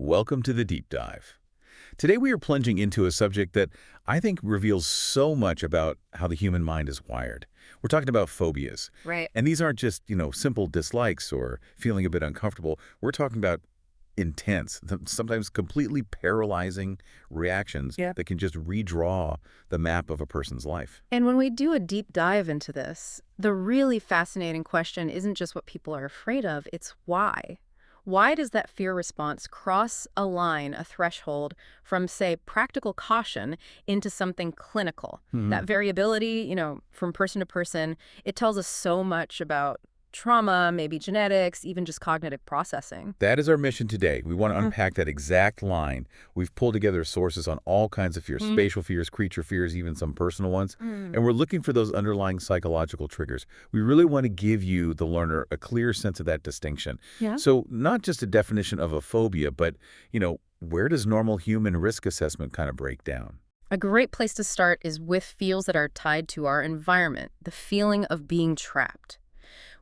Welcome to the deep dive. Today we are plunging into a subject that I think reveals so much about how the human mind is wired. We're talking about phobias. Right. And these aren't just, simple dislikes or feeling a bit uncomfortable. We're talking about intense, sometimes completely paralyzing reactions that can just redraw the map of a person's life. And when we do a deep dive into this, the really fascinating question isn't just what people are afraid of, it's why. Why does that fear response cross a line, a threshold, from, say, practical caution into something clinical? That variability, from person to person, it tells us so much about trauma, maybe genetics, even just cognitive processing. That is our mission today. We want to unpack that exact line. We've pulled together sources on all kinds of fears, spatial fears, creature fears, even some personal ones. And we're looking for those underlying psychological triggers. We really want to give you, the learner, a clear sense of that distinction. Yeah. So not just a definition of a phobia, but, where does normal human risk assessment kind of break down? A great place to start is with feels that are tied to our environment, the feeling of being trapped,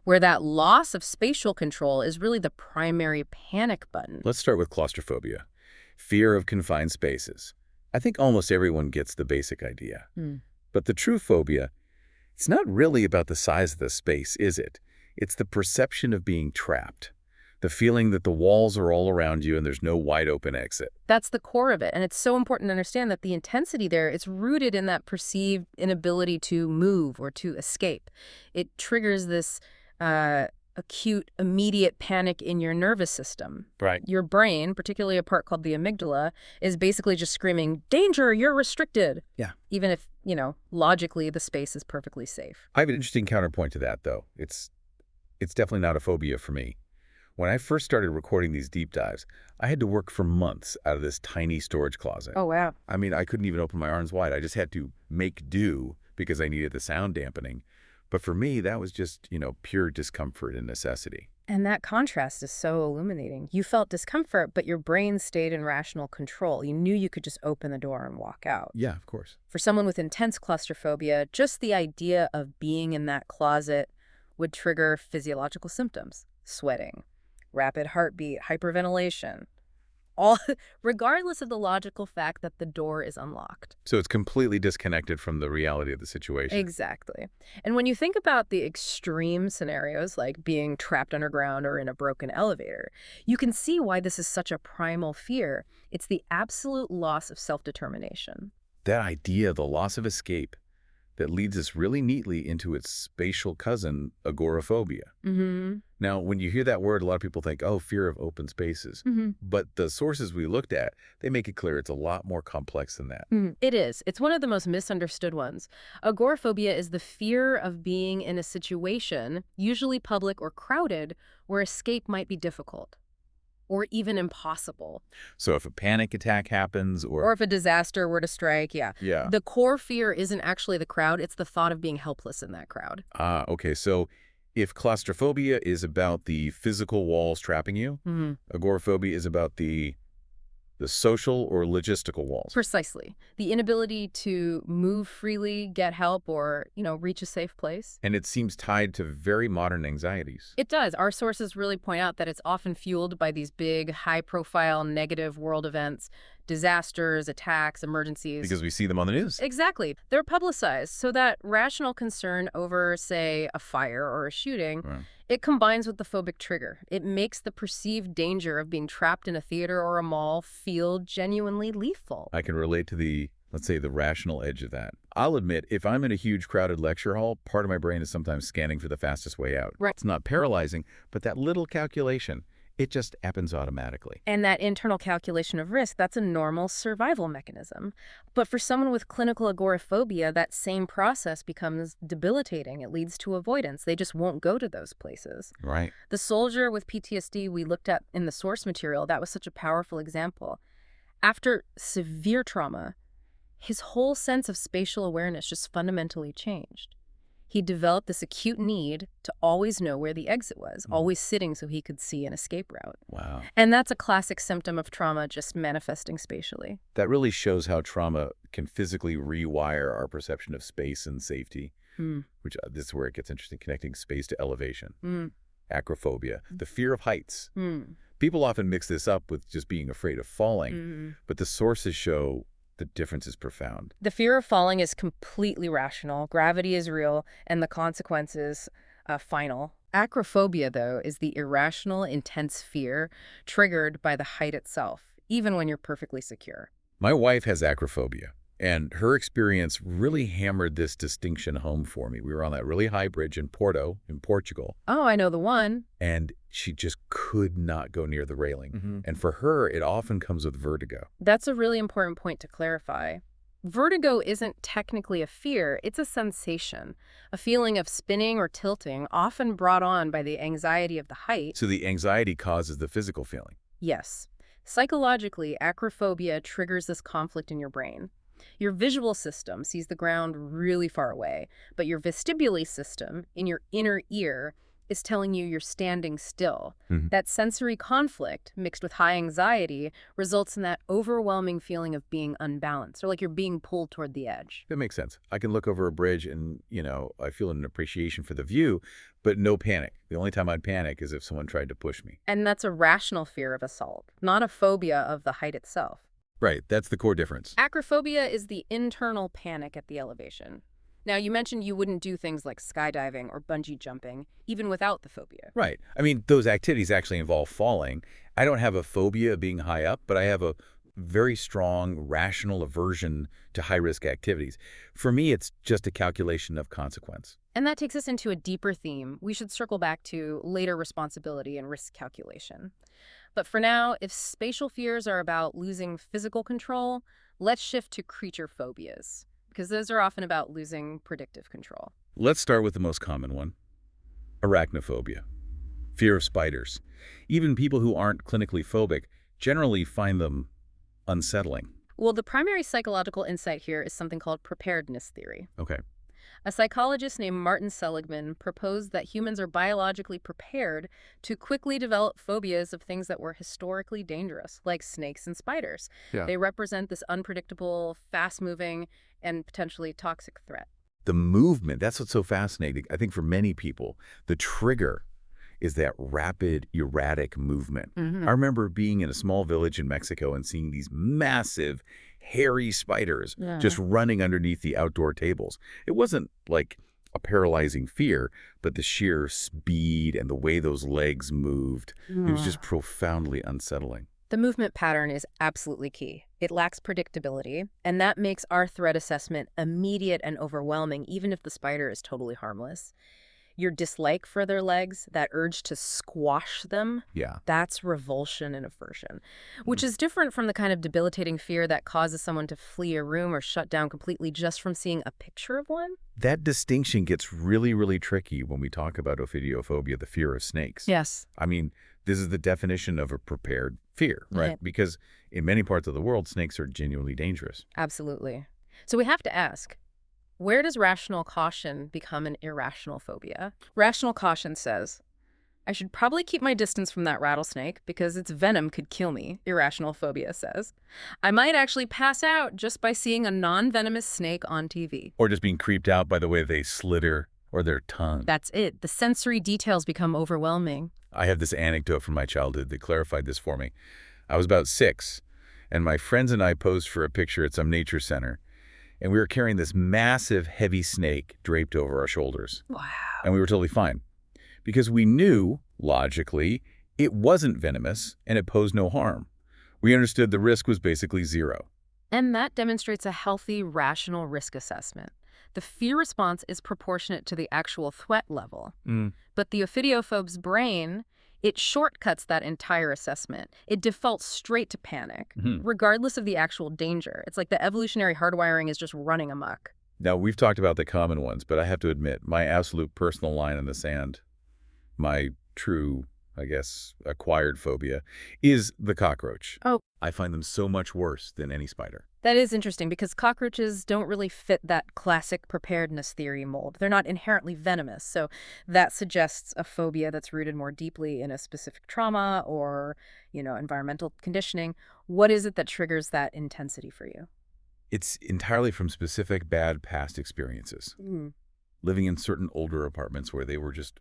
where that loss of spatial control is really the primary panic button. Let's start with claustrophobia, fear of confined spaces. I think almost everyone gets the basic idea. But the true phobia, it's not really about the size of the space, is it? It's the perception of being trapped, the feeling that the walls are all around you and there's no wide open exit. That's the core of it. And it's so important to understand that the intensity there, it's rooted in that perceived inability to move or to escape. It triggers this acute, immediate panic in your nervous system. Right. Your brain, particularly a part called the amygdala, is basically just screaming, danger, you're restricted. Yeah. Even if, logically the space is perfectly safe. I have an interesting counterpoint to that, though. It's definitely not a phobia for me. When I first started recording these deep dives, I had to work for months out of this tiny storage closet. Oh, wow. I mean, I couldn't even open my arms wide. I just had to make do because I needed the sound dampening. But for me, that was just, pure discomfort and necessity. And that contrast is so illuminating. You felt discomfort, but your brain stayed in rational control. You knew you could just open the door and walk out. Yeah, of course. For someone with intense claustrophobia, just the idea of being in that closet would trigger physiological symptoms: sweating, rapid heartbeat, hyperventilation, all regardless of the logical fact that the door is unlocked. So it's completely disconnected from the reality of the situation. Exactly. And when you think about the extreme scenarios, like being trapped underground or in a broken elevator, you can see why this is such a primal fear. It's the absolute loss of self-determination. That idea, the loss of escape, that leads us really neatly into its spatial cousin, agoraphobia. Now, when you hear that word, a lot of people think, oh, fear of open spaces. But the sources we looked at, they make it clear it's a lot more complex than that. It is. It's one of the most misunderstood ones. Agoraphobia is the fear of being in a situation, usually public or crowded, where escape might be difficult or even impossible. So if a panic attack happens Or if a disaster were to strike, Yeah. The core fear isn't actually the crowd, it's the thought of being helpless in that crowd. Okay. So if claustrophobia is about the physical walls trapping you, agoraphobia is about the social or logistical walls. Precisely. The inability to move freely, get help, or, reach a safe place. And it seems tied to very modern anxieties. It does. Our sources really point out that it's often fueled by these big, high-profile, negative world events, disasters, attacks, emergencies. Because we see them on the news. Exactly. They're publicized, so that rational concern over, say, a fire or a shooting, it combines with the phobic trigger. It makes the perceived danger of being trapped in a theater or a mall feel genuinely lethal. I can relate to let's say, the rational edge of that. I'll admit, if I'm in a huge crowded lecture hall, part of my brain is sometimes scanning for the fastest way out. Right. It's not paralyzing, but that little calculation, it just happens automatically. And that internal calculation of risk, that's a normal survival mechanism. But for someone with clinical agoraphobia, that same process becomes debilitating. It leads to avoidance. They just won't go to those places. Right. The soldier with PTSD we looked at in the source material, that was such a powerful example. After severe trauma, his whole sense of spatial awareness just fundamentally changed. He developed this acute need to always know where the exit was, always sitting so he could see an escape route. Wow. And that's a classic symptom of trauma just manifesting spatially. That really shows how trauma can physically rewire our perception of space and safety, which this is where it gets interesting, connecting space to elevation. Acrophobia, the fear of heights. People often mix this up with just being afraid of falling, but the sources show the difference is profound. The fear of falling is completely rational. Gravity is real, and the consequences final. Acrophobia, though, is the irrational, intense fear triggered by the height itself, even when you're perfectly secure. My wife has acrophobia, and her experience really hammered this distinction home for me. We were on that really high bridge in Porto, in Portugal. Oh, I know the one. And she just could not go near the railing. And for her, it often comes with vertigo. That's a really important point to clarify. Vertigo isn't technically a fear, it's a sensation, a feeling of spinning or tilting, often brought on by the anxiety of the height. So the anxiety causes the physical feeling. Yes. Psychologically, acrophobia triggers this conflict in your brain. Your visual system sees the ground really far away, but your vestibular system, in your inner ear, is telling you you're standing still. That sensory conflict, mixed with high anxiety, results in that overwhelming feeling of being unbalanced, or like you're being pulled toward the edge. That makes sense. I can look over a bridge and, I feel an appreciation for the view, but no panic. The only time I'd panic is if someone tried to push me. And that's a rational fear of assault, not a phobia of the height itself. Right, that's the core difference. Acrophobia is the internal panic at the elevation. Now, you mentioned you wouldn't do things like skydiving or bungee jumping, even without the phobia. Right. I mean, those activities actually involve falling. I don't have a phobia of being high up, but I have a very strong, rational aversion to high-risk activities. For me, it's just a calculation of consequence. And that takes us into a deeper theme we should circle back to later: responsibility and risk calculation. But for now, if spatial fears are about losing physical control, let's shift to creature phobias, because those are often about losing predictive control. Let's start with the most common one, arachnophobia, fear of spiders. Even people who aren't clinically phobic generally find them unsettling. Well, the primary psychological insight here is something called preparedness theory. Okay. A psychologist named Martin Seligman proposed that humans are biologically prepared to quickly develop phobias of things that were historically dangerous, like snakes and spiders. Yeah. They represent this unpredictable, fast-moving, and potentially toxic threat. The movement, that's what's so fascinating. I think for many people, the trigger is that rapid, erratic movement. I remember being in a small village in Mexico and seeing these massive, hairy spiders just running underneath the outdoor tables. It wasn't like a paralyzing fear, but the sheer speed and the way those legs moved, it was just profoundly unsettling. The movement pattern is absolutely key. It lacks predictability, and that makes our threat assessment immediate and overwhelming, even if the spider is totally harmless. Your dislike for their legs, that urge to squash them, that's revulsion and aversion, which is different from the kind of debilitating fear that causes someone to flee a room or shut down completely just from seeing a picture of one. That distinction gets really, really tricky when we talk about ophidiophobia, the fear of snakes. Yes. I mean, this is the definition of a prepared fear, right? Because in many parts of the world, snakes are genuinely dangerous. Absolutely. So we have to ask, where does rational caution become an irrational phobia? Rational caution says, I should probably keep my distance from that rattlesnake because its venom could kill me, irrational phobia says. I might actually pass out just by seeing a non-venomous snake on TV. Or just being creeped out by the way they slither or their tongue. That's it. The sensory details become overwhelming. I have this anecdote from my childhood that clarified this for me. I was about 6, and my friends and I posed for a picture at some nature center. And we were carrying this massive, heavy snake draped over our shoulders. Wow. And we were totally fine. Because we knew, logically, it wasn't venomous and it posed no harm. We understood the risk was basically zero. And that demonstrates a healthy, rational risk assessment. The fear response is proportionate to the actual threat level. But the ophidiophobe's brain, it shortcuts that entire assessment. It defaults straight to panic, regardless of the actual danger. It's like the evolutionary hardwiring is just running amok. Now, we've talked about the common ones, but I have to admit, my absolute personal line in the sand, my true, I guess, acquired phobia, is the cockroach. Oh. I find them so much worse than any spider. That is interesting because cockroaches don't really fit that classic preparedness theory mold. They're not inherently venomous, so that suggests a phobia that's rooted more deeply in a specific trauma or, environmental conditioning. What is it that triggers that intensity for you? It's entirely from specific bad past experiences. Living in certain older apartments where they were just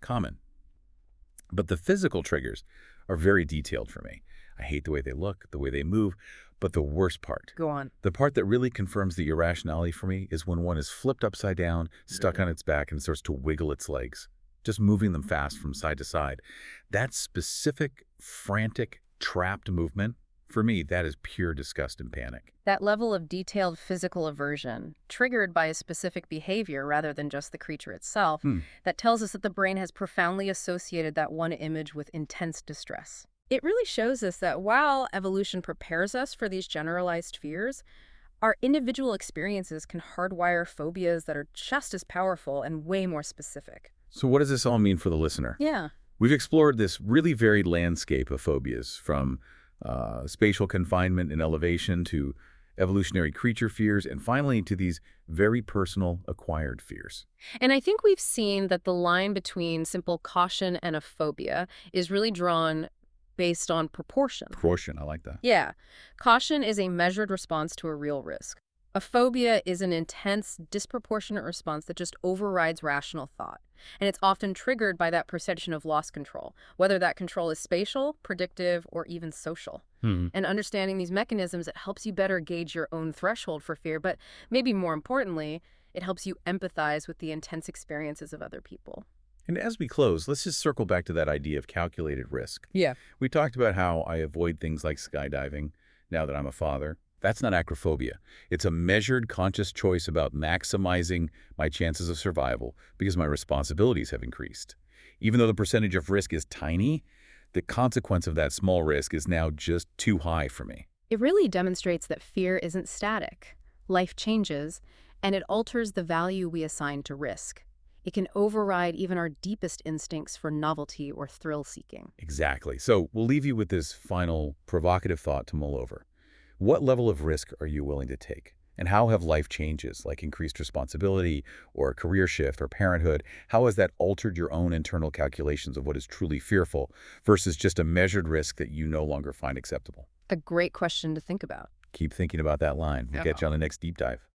common. But the physical triggers are very detailed for me. I hate the way they look, the way they move, but the worst part, Go on. the part that really confirms the irrationality for me is when one is flipped upside down, stuck on its back, and starts to wiggle its legs, just moving them fast from side to side. That specific, frantic, trapped movement, for me, that is pure disgust and panic. That level of detailed physical aversion, triggered by a specific behavior rather than just the creature itself, that tells us that the brain has profoundly associated that one image with intense distress. It really shows us that while evolution prepares us for these generalized fears, our individual experiences can hardwire phobias that are just as powerful and way more specific. So what does this all mean for the listener? Yeah. We've explored this really varied landscape of phobias, from spatial confinement and elevation to evolutionary creature fears, and finally to these very personal acquired fears. And I think we've seen that the line between simple caution and a phobia is really drawn based on proportion. Proportion, I like that. Yeah. Caution is a measured response to a real risk. A phobia is an intense, disproportionate response that just overrides rational thought. And it's often triggered by that perception of lost control, whether that control is spatial, predictive, or even social. And understanding these mechanisms, it helps you better gauge your own threshold for fear, but maybe more importantly, it helps you empathize with the intense experiences of other people. And as we close, let's just circle back to that idea of calculated risk. Yeah. We talked about how I avoid things like skydiving now that I'm a father. That's not acrophobia. It's a measured, conscious choice about maximizing my chances of survival because my responsibilities have increased. Even though the percentage of risk is tiny, the consequence of that small risk is now just too high for me. It really demonstrates that fear isn't static. Life changes, and it alters the value we assign to risk. It can override even our deepest instincts for novelty or thrill-seeking. Exactly. So we'll leave you with this final provocative thought to mull over. What level of risk are you willing to take? And how have life changes, like increased responsibility or a career shift or parenthood, how has that altered your own internal calculations of what is truly fearful versus just a measured risk that you no longer find acceptable? A great question to think about. Keep thinking about that line. We'll catch you on the next deep dive.